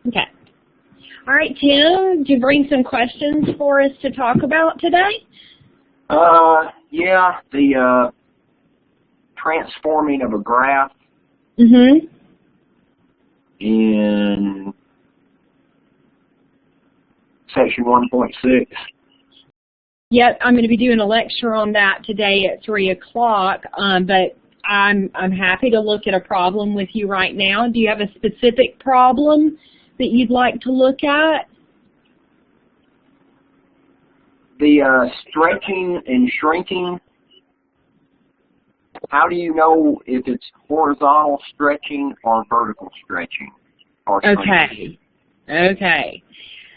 Okay. All right, Tim, did you bring some questions for us to talk about today? Yeah, the transforming of a graph Mm-hmm. in section 1.6. Yep, I'm going to be doing a lecture on that today at 3 o'clock, but I'm happy to look at a problem with you right now. Do you have a specific problem that you'd like to look at? The stretching and shrinking, how do you know if it's horizontal stretching or vertical stretching? Or shrinking? Okay.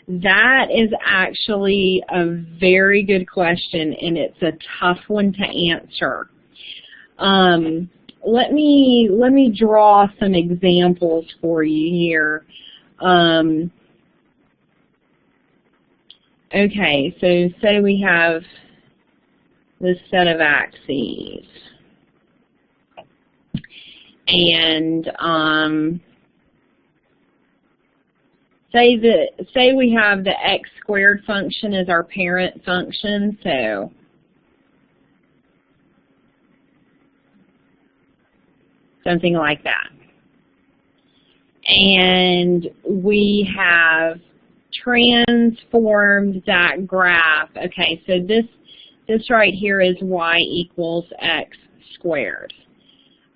That is actually a very good question, and it's a tough one to answer. Let me draw some examples for you here. Okay, so say we have this set of axes, and say we have the x squared function as our parent function, so something like that. And we have transformed that graph. Okay, so this right here is y equals x squared.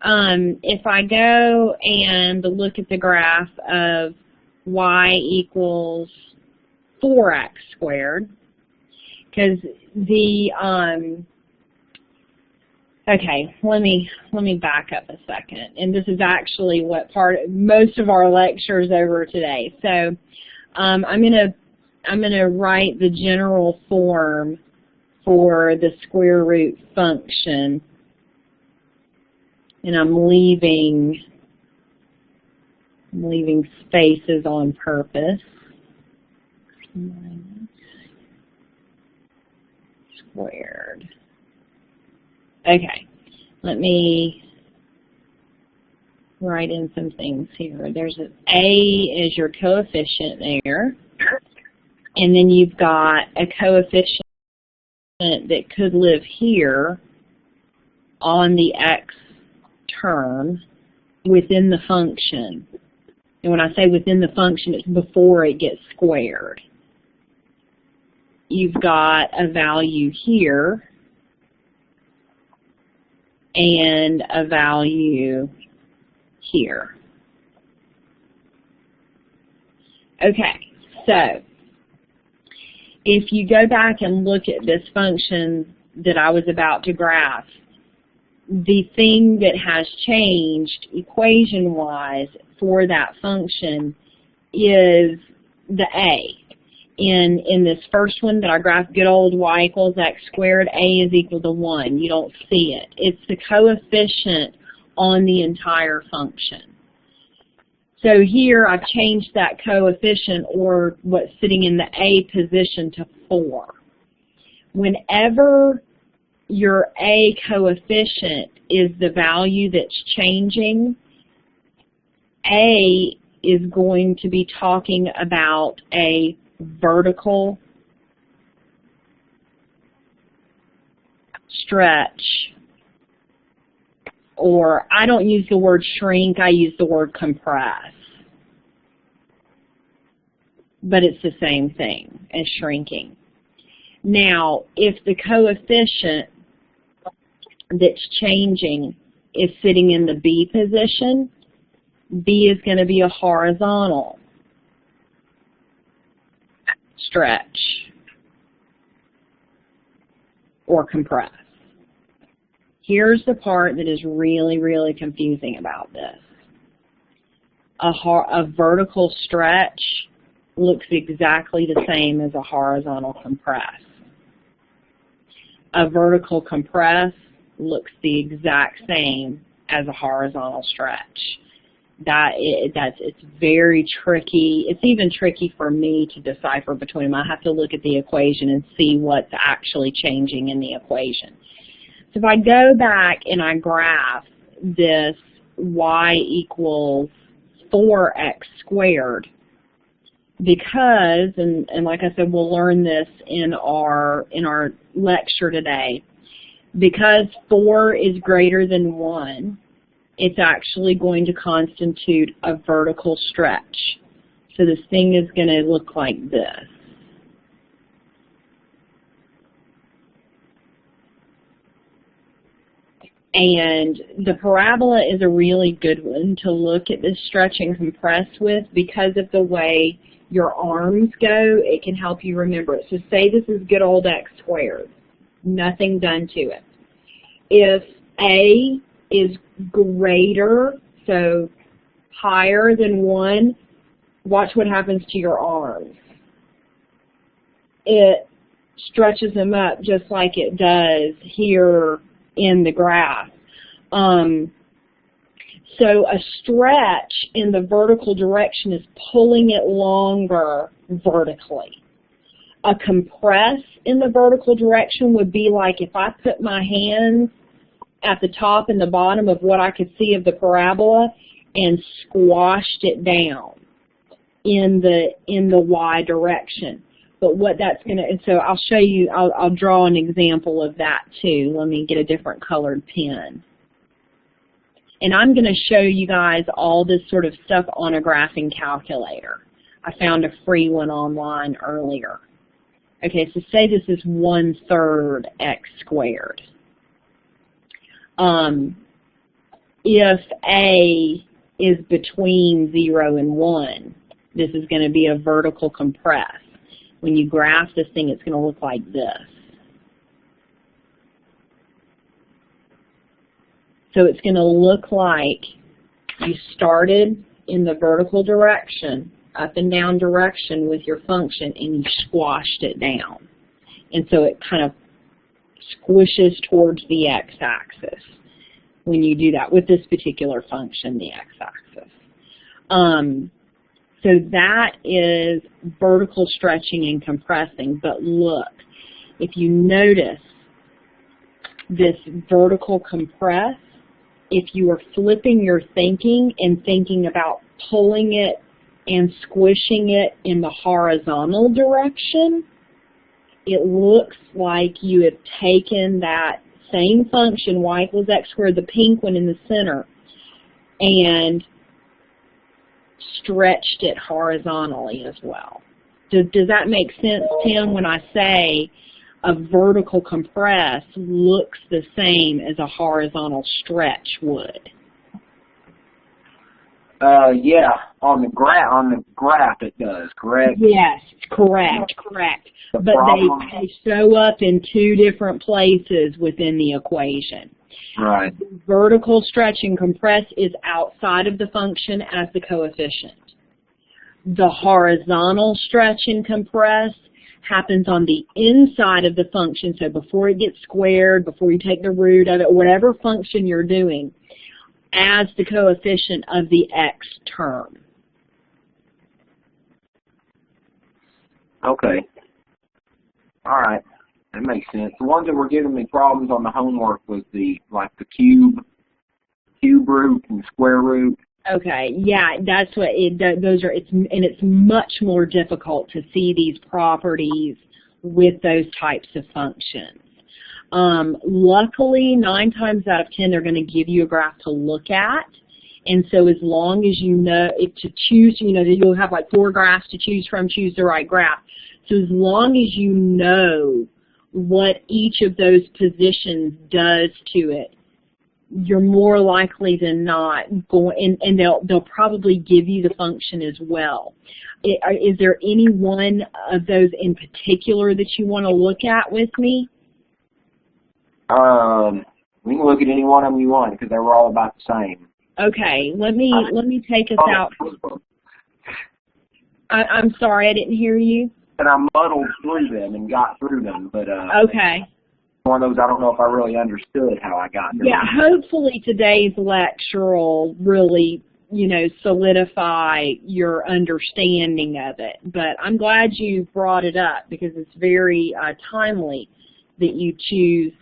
If I go and look at the graph of y equals 4x squared, because okay, let me back up a second, and this is actually what most of our lectures over today. So I'm gonna write the general form for the square root function, and I'm leaving spaces on purpose. Minus squared. Okay, let me write in some things here. There's an A is your coefficient there, and then you've got a coefficient that could live here on the x term within the function. And when I say within the function, it's before it gets squared. You've got a value here and a value here. Okay, so if you go back and look at this function that I was about to graph, the thing that has changed equation-wise for that function is the A. In this first one that I graphed, good old y equals x squared, A is equal to 1. You don't see it. It's the coefficient on the entire function. So here I've changed that coefficient, or what's sitting in the A position, to 4. Whenever your A coefficient is the value that's changing, A is going to be talking about a vertical stretch, or I don't use the word shrink, I use the word compress. But it's the same thing as shrinking. Now, if the coefficient that's changing is sitting in the B position, B is going to be a horizontal stretch or compress. Here's the part that is really, really confusing about this. A vertical stretch looks exactly the same as a horizontal compress. A vertical compress looks the exact same as a horizontal stretch. It's very tricky. It's even tricky for me to decipher between them. I have to look at the equation and see what's actually changing in the equation. So if I go back and I graph this y equals 4x squared because, and like I said, we'll learn this in our lecture today, because 4 is greater than 1, it's actually going to constitute a vertical stretch. So this thing is going to look like this. And the parabola is a really good one to look at this stretch and compress with because of the way your arms go. It can help you remember it. So say this is good old x squared. Nothing done to it. If A is greater, so higher than 1, watch what happens to your arms. It stretches them up just like it does here in the graph. So a stretch in the vertical direction is pulling it longer vertically. A compress in the vertical direction would be like if I put my hands at the top and the bottom of what I could see of the parabola and squashed it down in the y direction. But what that's going to, and so I'll show you, I'll draw an example of that too. Let me get a different colored pen. And I'm going to show you guys all this sort of stuff on a graphing calculator. I found a free one online earlier. Okay, so say this is 1/3 x squared. If A is between 0 and 1, this is going to be a vertical compress. When you graph this thing, it's going to look like this. So it's going to look like you started in the vertical direction, up and down direction with your function, and you squashed it down. And so it kind of squishes towards the x-axis when you do that with this particular function, the x-axis. So that is vertical stretching and compressing. But look, if you notice this vertical compress, if you are flipping your thinking and thinking about pulling it and squishing it in the horizontal direction, it looks like you have taken that same function, y equals x squared, the pink one in the center, and stretched it horizontally as well. Does that make sense, Tim, when I say a vertical compress looks the same as a horizontal stretch would? Yeah, on the graph it does, correct? Yes, correct. But they show up in 2 different places within the equation. Right. Vertical stretch and compress is outside of the function as the coefficient. The horizontal stretch and compress happens on the inside of the function, so before it gets squared, before you take the root of it, whatever function you're doing, as the coefficient of the x term. Okay. All right. That makes sense. The ones that were giving me problems on the homework was the cube root and square root. Okay, yeah, that's what those are. It's much more difficult to see these properties with those types of functions. Luckily, 9 times out of 10, they're going to give you a graph to look at. And so as long as you know, to choose, you'll have like 4 graphs to choose from, choose the right graph. So as long as you know what each of those positions does to it, you're more likely than not going, and they'll probably give you the function as well. Is there any one of those in particular that you want to look at with me? We can look at any one of them you want because they were all about the same. Okay, let me take us out. I'm sorry, I didn't hear you. And I muddled through them and got through them, but okay. One of those I don't know if I really understood how I got through. Yeah, hopefully today's lecture will really, solidify your understanding of it. But I'm glad you brought it up because it's very timely that you choose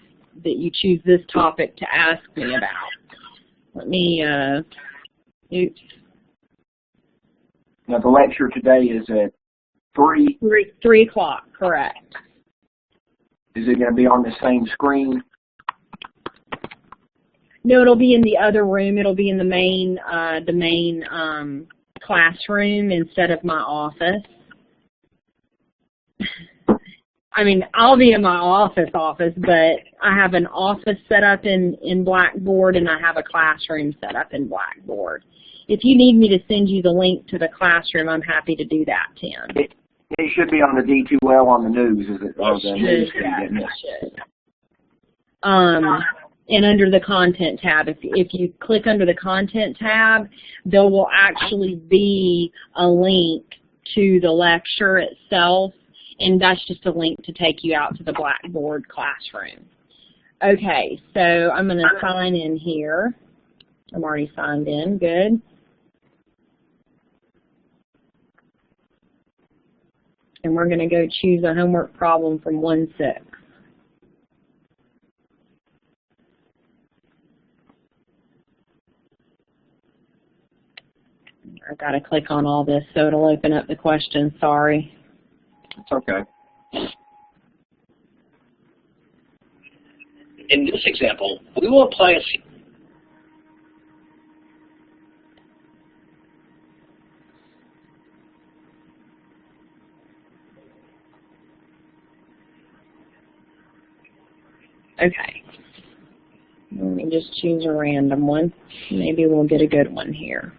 this topic to ask me about. Let me, oops. Now the lecture today is at 3? 3 o'clock, correct. Is it going to be on the same screen? No, it'll be in the other room. It'll be in the main classroom instead of my office. I mean, I'll be in my office, but I have an office set up in Blackboard, and I have a classroom set up in Blackboard. If you need me to send you the link to the classroom, I'm happy to do that, Tim. It should be on the D2L on the news, is it? Or the news feed, isn't it? Should. And under the Content tab, if you click under the Content tab, there will actually be a link to the lecture itself, and that's just a link to take you out to the Blackboard classroom. Okay, so I'm going to sign in here. I'm already signed in. Good. And we're going to go choose a homework problem from 1-6. I've got to click on all this so it'll open up the question. Sorry. It's okay. In this example, we will apply a Okay. Let me just choose a random one. Maybe we'll get a good one here.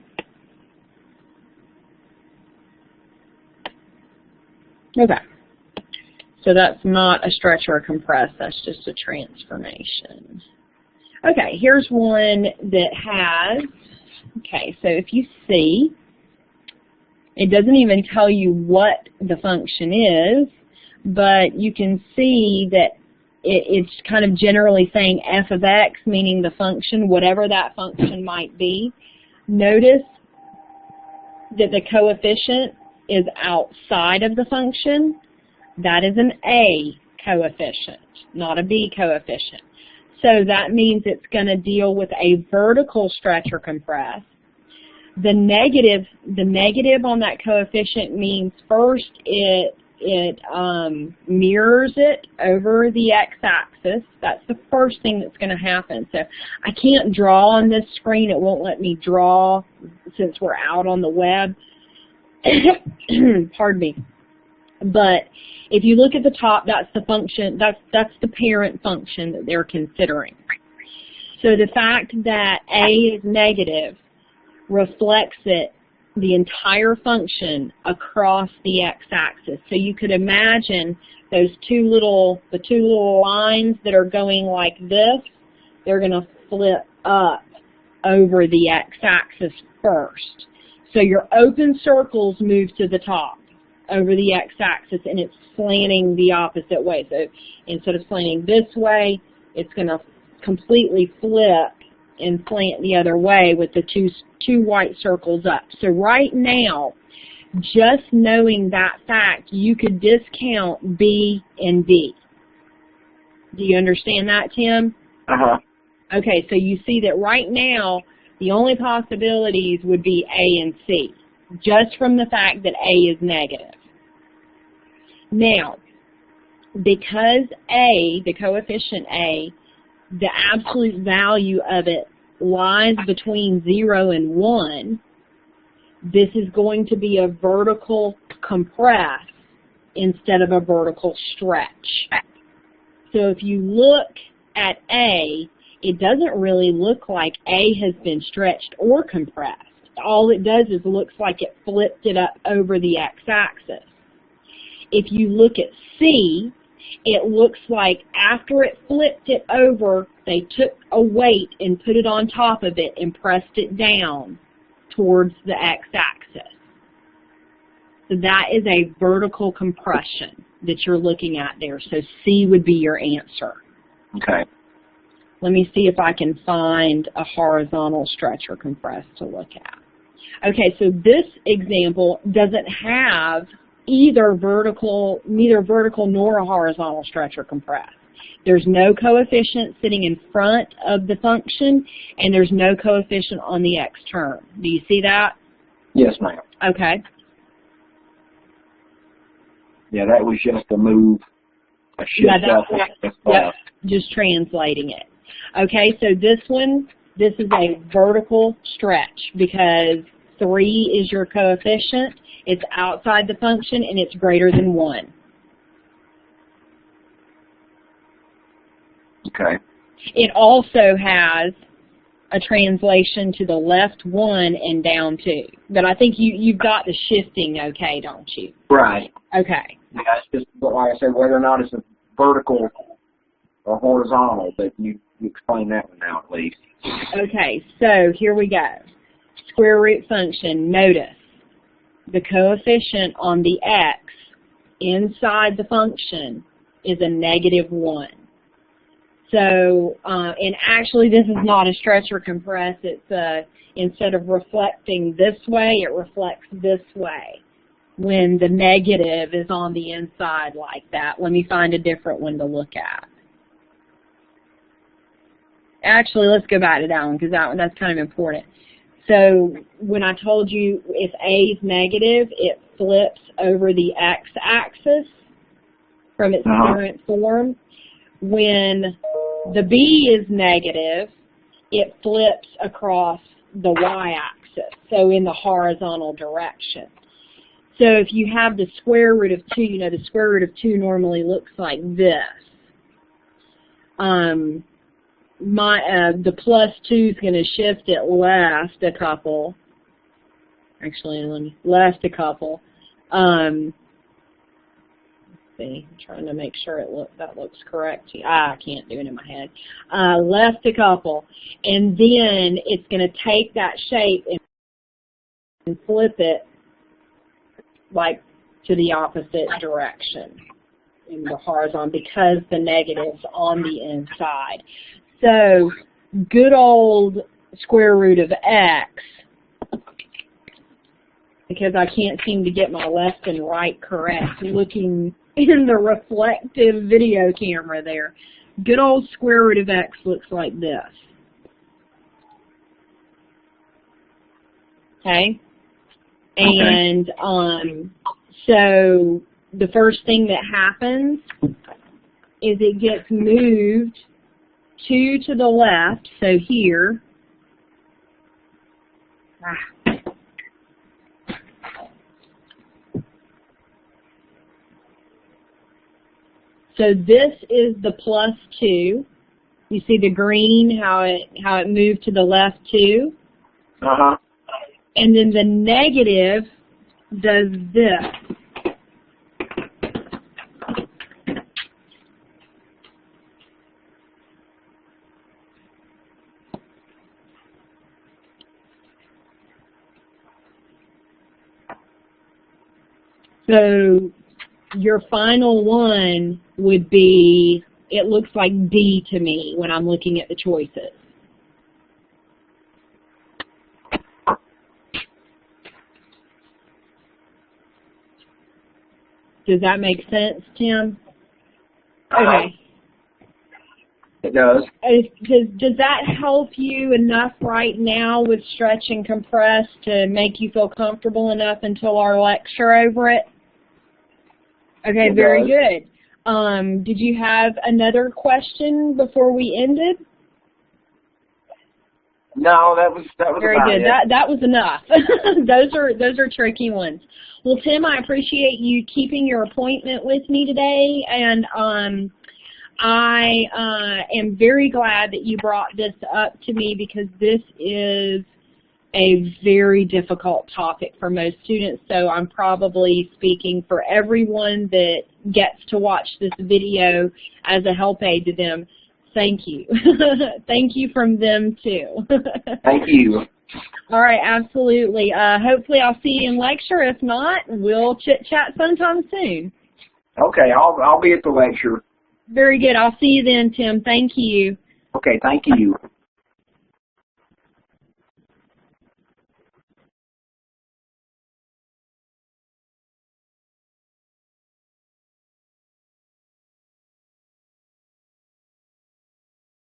Okay. So that's not a stretch or a compress, that's just a transformation. Okay, here's one that has, okay, so if you see, it doesn't even tell you what the function is, but you can see that it's kind of generally saying f of x, meaning the function, whatever that function might be. Notice that the coefficient is outside of the function. That is an A coefficient, not a B coefficient. So that means it's going to deal with a vertical stretch or compress. The negative on that coefficient means first it mirrors it over the x-axis. That's the first thing that's going to happen. So I can't draw on this screen. It won't let me draw since we're out on the web. Pardon me. But if you look at the top, that's the function, that's the parent function that they're considering. So the fact that A is negative reflects it, the entire function, across the x-axis. So you could imagine those the two little lines that are going like this, they're going to flip up over the x-axis first. So your open circles move to the top over the x-axis, and it's slanting the opposite way. So instead of slanting this way, it's going to completely flip and slant the other way with the two white circles up. So right now, just knowing that fact, you could discount B and D. Do you understand that, Tim? Uh-huh. Okay, so you see that right now, the only possibilities would be A and C, just from the fact that A is negative. Now, because A, the coefficient A, the absolute value of it lies between 0 and 1, this is going to be a vertical compress instead of a vertical stretch. So if you look at A, it doesn't really look like A has been stretched or compressed. All it does is looks like it flipped it up over the x-axis. If you look at C, it looks like after it flipped it over, they took a weight and put it on top of it and pressed it down towards the x-axis. So that is a vertical compression that you're looking at there. So C would be your answer. Okay. Let me see if I can find a horizontal stretch or compress to look at. Okay, so this example doesn't have neither vertical nor a horizontal stretch or compress. There's no coefficient sitting in front of the function, and there's no coefficient on the x term. Do you see that? Yes, ma'am. Okay. Yeah, that was just a move, a shift up, yep, left. just translating it. Okay, so this is a vertical stretch because 3 is your coefficient. It's outside the function, and it's greater than 1. Okay. It also has a translation to the left 1 and down 2. But I think you've got the shifting okay, don't you? Right. Okay. Yeah, it's just, like I said, whether or not it's a vertical or horizontal, but you explain that one now at least. Okay, so here we go. Square root function, notice the coefficient on the x inside the function is a -1. So, and actually this is not a stretch or compress, it's instead of reflecting this way, it reflects this way when the negative is on the inside like that. Let me find a different one to look at. Actually, let's go back to that one because that's kind of important. So when I told you if A is negative, it flips over the x-axis from its current form. When the B is negative, it flips across the y-axis, so in the horizontal direction. So if you have the square root of 2, you know the square root of 2 normally looks like this. The plus 2 is going to shift it left a couple. Actually, left a couple. Let's see, I'm trying to make sure that looks correct. I can't do it in my head. Left a couple, and then it's going to take that shape and flip it like to the opposite direction in the horizontal because the negative's on the inside. So, good old square root of x, because I can't seem to get my left and right correct looking in the reflective video camera there. Good old square root of x looks like this. Okay? And so the first thing that happens is it gets moved 2 to the left, so here. So this is the plus 2. You see the green, how it moved to the left 2? Uh-huh. And then the negative does this. So your final one would be, it looks like D to me when I'm looking at the choices. Does that make sense, Tim? Okay. It does. Does that help you enough right now with stretch and compress to make you feel comfortable enough until our lecture over it? Okay, very good. Did you have another question before we ended? No, that was very about good. it. That was enough. those are tricky ones. Well, Tim, I appreciate you keeping your appointment with me today, and I am very glad that you brought this up to me because this is a very difficult topic for most students, so I'm probably speaking for everyone that gets to watch this video as a help aid to them. Thank you. Thank you from them, too. Thank you. All right, absolutely. Hopefully I'll see you in lecture. If not, we'll chit-chat sometime soon. Okay, I'll be at the lecture. Very good. I'll see you then, Tim. Thank you. Okay, thank you.